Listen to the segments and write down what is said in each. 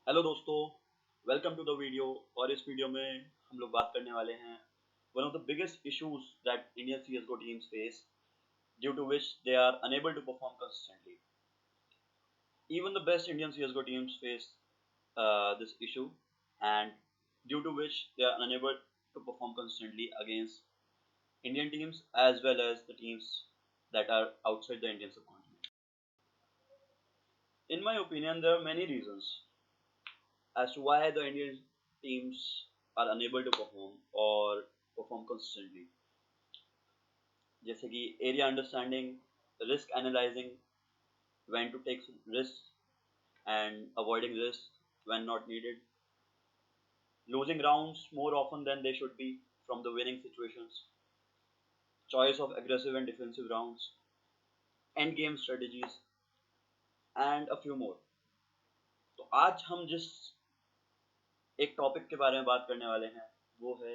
Hello दोस्तों, welcome to the video. और इस वीडियो में हम लोग बात करने वाले हैं one of the biggest issues that Indian CSGO teams face due to which they are unable to perform consistently. Even the best Indian CSGO teams face this issue, and due to which they are unable to perform consistently against Indian teams as well as the teams that are outside the Indian subcontinent. In my opinion, there are many reasons as to why the Indian teams are unable to perform or perform consistently. जैसे कि area understanding, risk analyzing, when to take risks and avoiding risks when not needed, losing rounds more often than they should be from the winning situations, choice of aggressive and defensive rounds, end game strategies, and a few more. तो आज हम जिस एक topic के बारे में बात करने वाले हैं वो है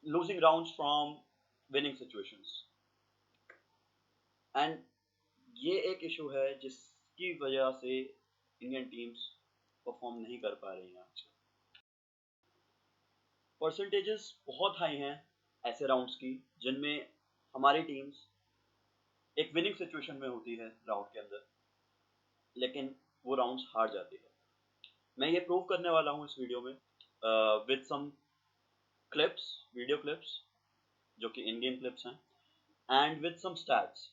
losing rounds from winning situations. And ये एक इशू है जिसकी वजह से इंडियन टीम्स परफॉर्म नहीं कर पा रही हैं आजकल। परसेंटेजेस बहुत हाई हैं ऐसे राउंड्स की जिनमें हमारी टीम्स एक विनिंग सिचुएशन में होती है राउंड के अंदर, लेकिन वो राउंड्स हार जाती है। मैं ये प्रूव करने वाला हूँ इस वीडियो में with some clips, video clips जो कि इन गेम क्लिप्स हैं, एंड विद सम स्टैट्स।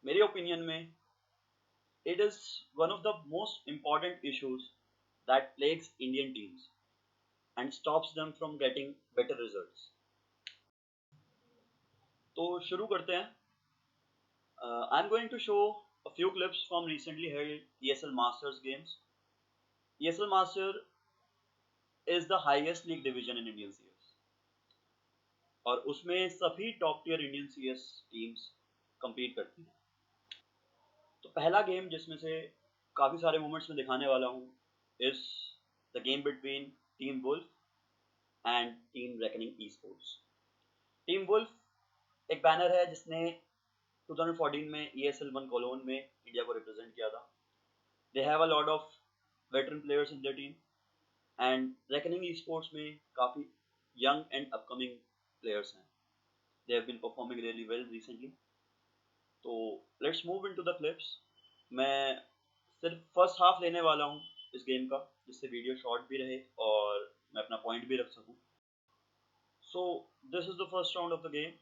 मेरे ओपिनियन में it is one of the most important issues that plagues Indian teams and stops them from getting better results. तो शुरू करते हैं। I'm going to show a few clips from recently held ESL Masters games. ESL Master is the highest league division in Indian CS, और उसमें सभी top tier Indian CS teams compete करती हैं। तो पहला गेम जिसमें से काफ़ी सारे मोमेंट्स में दिखाने वाला हूँ is the game between team wolf and team reckoning eSports. Team wolf एक बैनर है जिसने 2014 में ESL 1 कोलोन में इंडिया को रिप्रेजेंट किया था. They have a lot of veteran players in their team, and reckoning eSports में काफ़ी यंग एंड अपकमिंग प्लेयर्स हैं. They have been performing really well recently. तो let's move into the clips. मैं सिर्फ first half लेने वाला हूँ इस गेम का, जिससे वीडियो शॉर्ट भी रहे और मैं अपना पॉइंट भी रख सकूँ. So this is the first round of the game.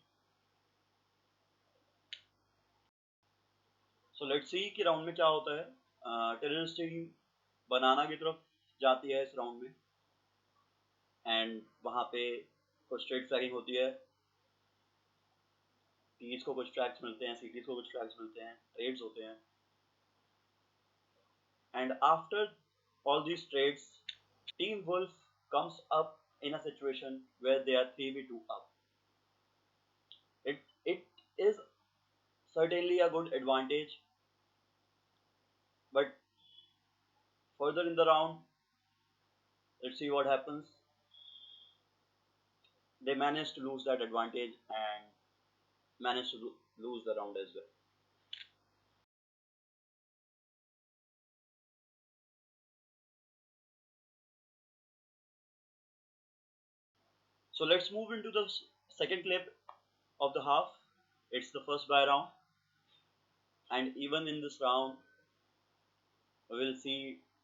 So let's see कि राउंड में क्या होता है. टेररिस्ट टीम बनाना की तरफ जाती है इस राउंड में, एंड वहाँ पे कुछ स्ट्रेट फ्लैगिंग होती है. टीज को कुछ ट्रैक्स मिलते हैं, सीटीज को कुछ ट्रैक्स मिलते हैं, ट्रेड्स होते हैं. And after all these trades, Team Wolf comes up in a situation where they are 3v2 up. It is certainly a good advantage, but further in the round, let's see what happens. They managed to lose that advantage and managed to lose the round as well. So let's move into the second clip of the half. It's the first buy round, and even in this round, we will see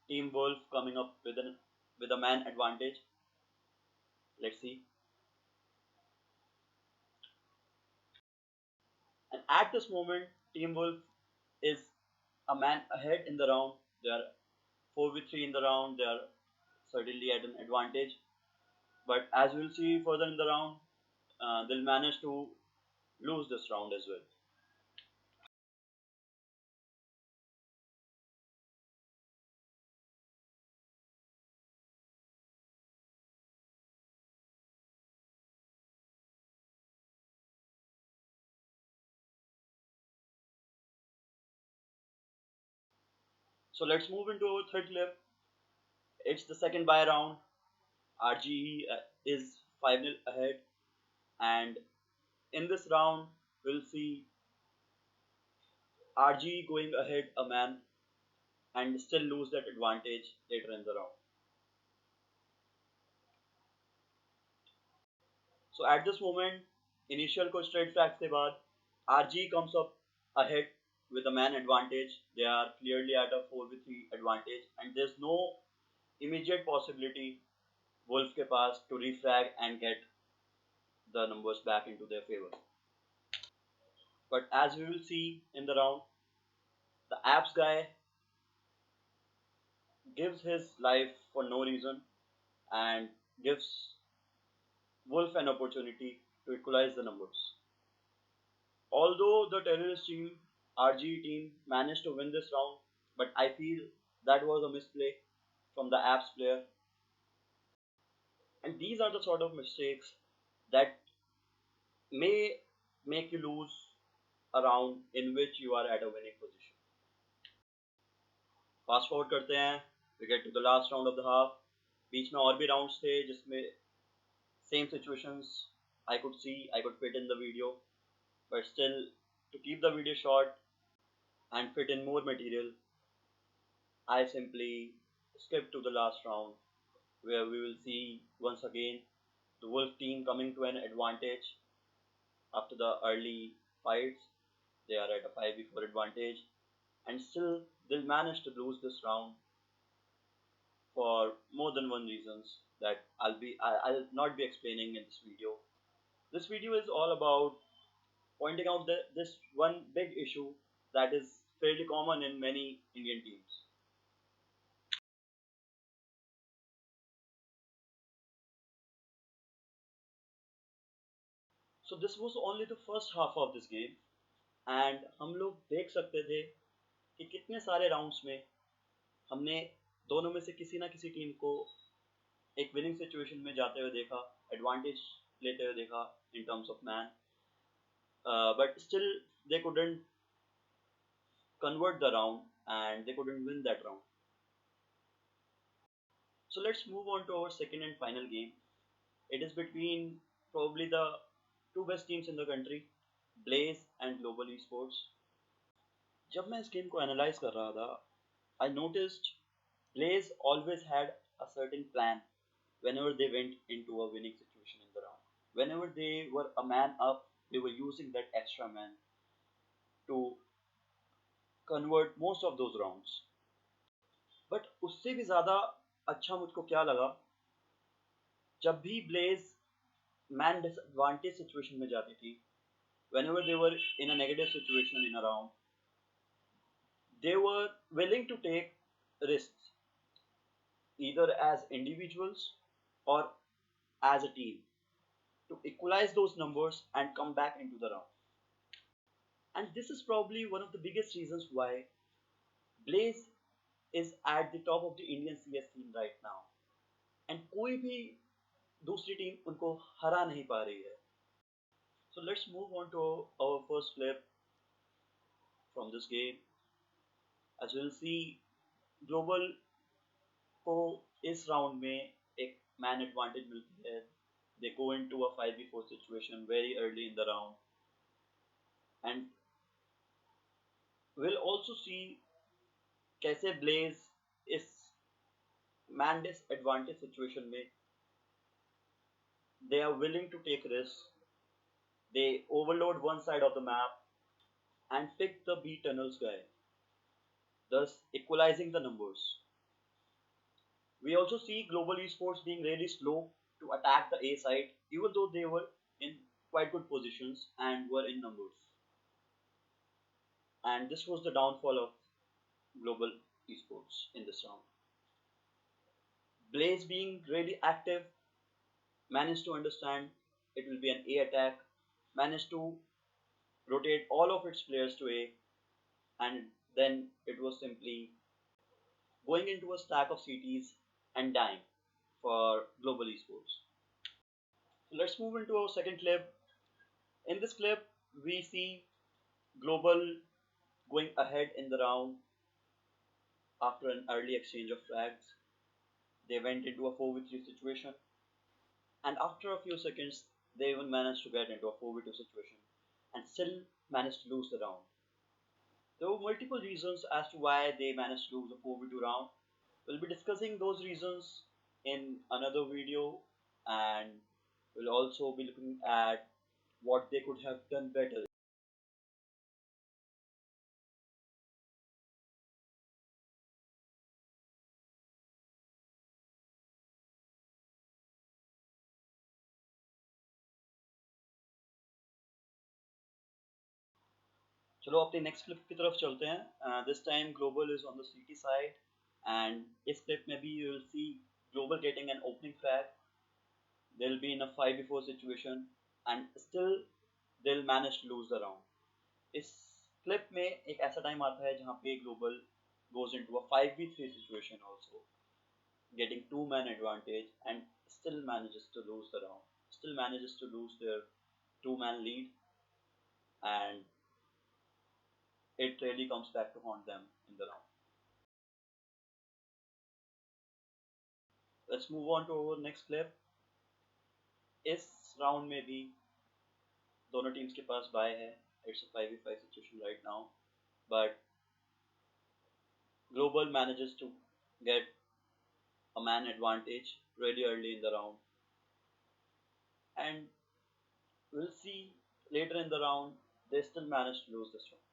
Team Wolf coming up with a man advantage. Let's see. And at this moment, Team Wolf is a man ahead in the round. They are 4v3 in the round. They are certainly at an advantage. But as we'll see further in the round, they'll manage to lose this round as well. So let's move into our third clip. It's the second buy round. RGE is 5-0 ahead, and in this round, we'll see RGE going ahead a man and still lose that advantage later in the round. So at this moment, initial कुछ trade tracks के बाद RG comes up ahead with a man advantage. They are clearly at a 4v3 advantage, and there's no immediate possibility Wolf के पास to refrag and get the numbers back into their favor. But as we will see in the round, the apps guy gives his life for no reason and gives Wolf an opportunity to equalize the numbers. Although the terrorist team, RG team, managed to win this round, but I feel that was a misplay from the apps player. And these are the sort of mistakes that may make you lose a round in which you are at a winning position. Fast forward करते हैं, we get to the last round of the half. बीच में और भी rounds थे जिसमें same situations I could fit in the video, but still, to keep the video short and fit in more material, I simply skip to the last round where we will see once again the Wolf team coming to an advantage after the early fights. They are at a 5v4 advantage, and still they'll manage to lose this round for more than one reasons that I'll not be explaining in this video. This video is all about pointing out this one big issue that is fairly common in many Indian teams. So this was only the first half of this game, and हम लोग देख सकते थे कि कितने सारे rounds में हमने दोनों में से किसी ना किसी टीम को एक विनिंग सिचुएशन में जाते हुए देखा, एडवांटेज लेते हुए देखा in terms of man, but still they couldn't convert the round and they couldn't win that round. So let's move on to our second and final game. It is between probably the two best teams in the country, Blaze and Global eSports. जब मैं इस game को analyse कर रहा था, I noticed Blaze always had a certain plan whenever they went into a winning situation in the round. Whenever they were a man up, they were using that extra man to convert most of those rounds. But उससे भी ज़्यादा अच्छा मुझको क्या लगा, जब भी Blaze man disadvantage situation में जाती थी, whenever they were in a negative situation in a round, they were willing to take risks, either as individuals or as a team, to equalize those numbers and come back into the round. And this is probably one of the biggest reasons why Blaze is at the top of the Indian CS scene right now. And कोई भी दूसरी team उनको हरा नहीं पा रही है. So let's move on to our first clip from this game. As we'll see, Global को इस राउंड में एक मैन एडवांटेज मिलती है. They go into a 5v4 situation very early in the round, and we'll also see कैसे Blaze इस man disadvantage situation में they are willing to take risks. They overload one side of the map and pick the B tunnels guy, thus equalizing the numbers. We also see Global eSports being really slow to attack the A side, even though they were in quite good positions and were in numbers. And this was the downfall of Global eSports in this round. Blaze, being really active, managed to understand it will be an A attack, managed to rotate all of its players to A, and then it was simply going into a stack of CTs and dying for Global eSports. So let's move into our second clip. In this clip, we see Global going ahead in the round after an early exchange of frags. They went into a 4v3 situation, and after a few seconds, they even managed to get into a 4v2 situation and still managed to lose the round. There were multiple reasons as to why they managed to lose the 4v2 round. We'll be discussing those reasons in another video, and we'll also be looking at what they could have done better. चलो अपने next clip की तरफ चलते हैं. This time global is on the CT side, and इस clip में भी you will see global getting an opening frag. They'll be in a 5v4 situation and still they'll manage to lose the round. इस clip में एक ऐसा time आता है जहाँ पे global goes into a 5v3 situation also, getting two-man advantage and still manages to lose the round. Still manages to lose their two-man lead, and it really comes back to haunt them in the round. Let's move on to our next clip. इस round में भी दोनों teams के पास bye है. It's a 5v5 situation right now, but Global manages to get a man advantage really early in the round, and we'll see later in the round they still manage to lose this round.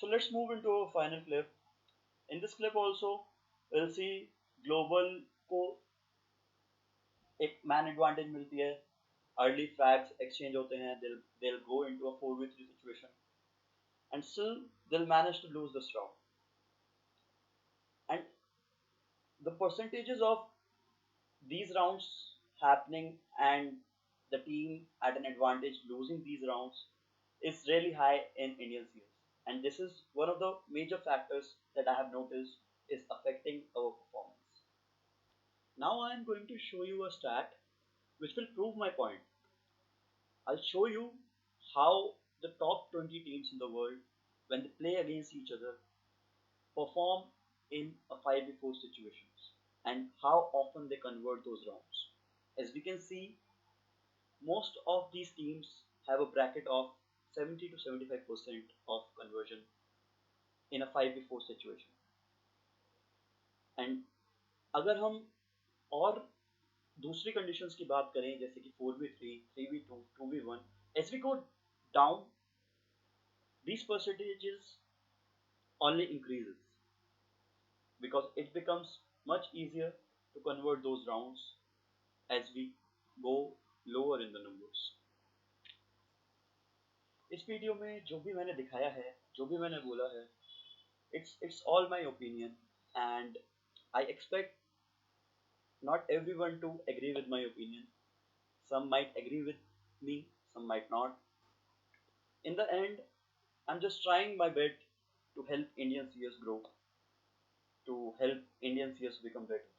So let's move into our final clip. In this clip also, we'll see Global को एक man advantage मिलती है. Early frags exchange होते हैं. They'll go into a 4v3 situation, and still they'll manage to lose this round. And the percentages of these rounds happening and the team at an advantage losing these rounds is really high in Indian CS. And this is one of the major factors that I have noticed is affecting our performance. Now I am going to show you a stat which will prove my point. I'll show you how the top 20 teams in the world, when they play against each other, perform in a 5v4 situations and how often they convert those rounds. As we can see, most of these teams have a bracket of 70 to 75% of conversion in a 5v4 situation. And अगर हम और दूसरी conditions की बात करें जैसे कि 4v3, 3v2, 2v1, as we go down, these percentages only increases because it becomes much easier to convert those rounds as we go lower in the numbers. इस वीडियो में जो भी मैंने दिखाया है, जो भी मैंने बोला है, it's all my opinion, and I expect not everyone to agree with my opinion. Some might agree with me, some might not. In the end, I'm just trying my best to help Indian CS grow, to help Indian CS become better.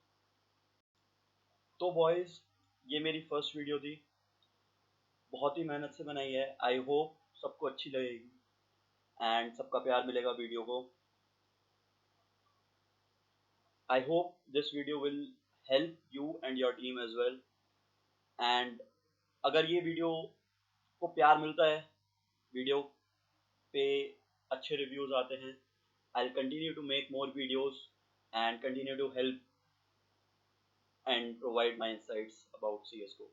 तो boys, ये मेरी first video थी. बहुत ही मेहनत से बनाई है. I hope सबको अच्छी लगेगी एंड सबका प्यार मिलेगा वीडियो को. I hope this video will help you and your team as well. And अगर ये वीडियो को प्यार मिलता है, वीडियो पे अच्छे रिव्यूज़ आते हैं, I will continue to make more videos and continue to help and provide my insights about CSGO.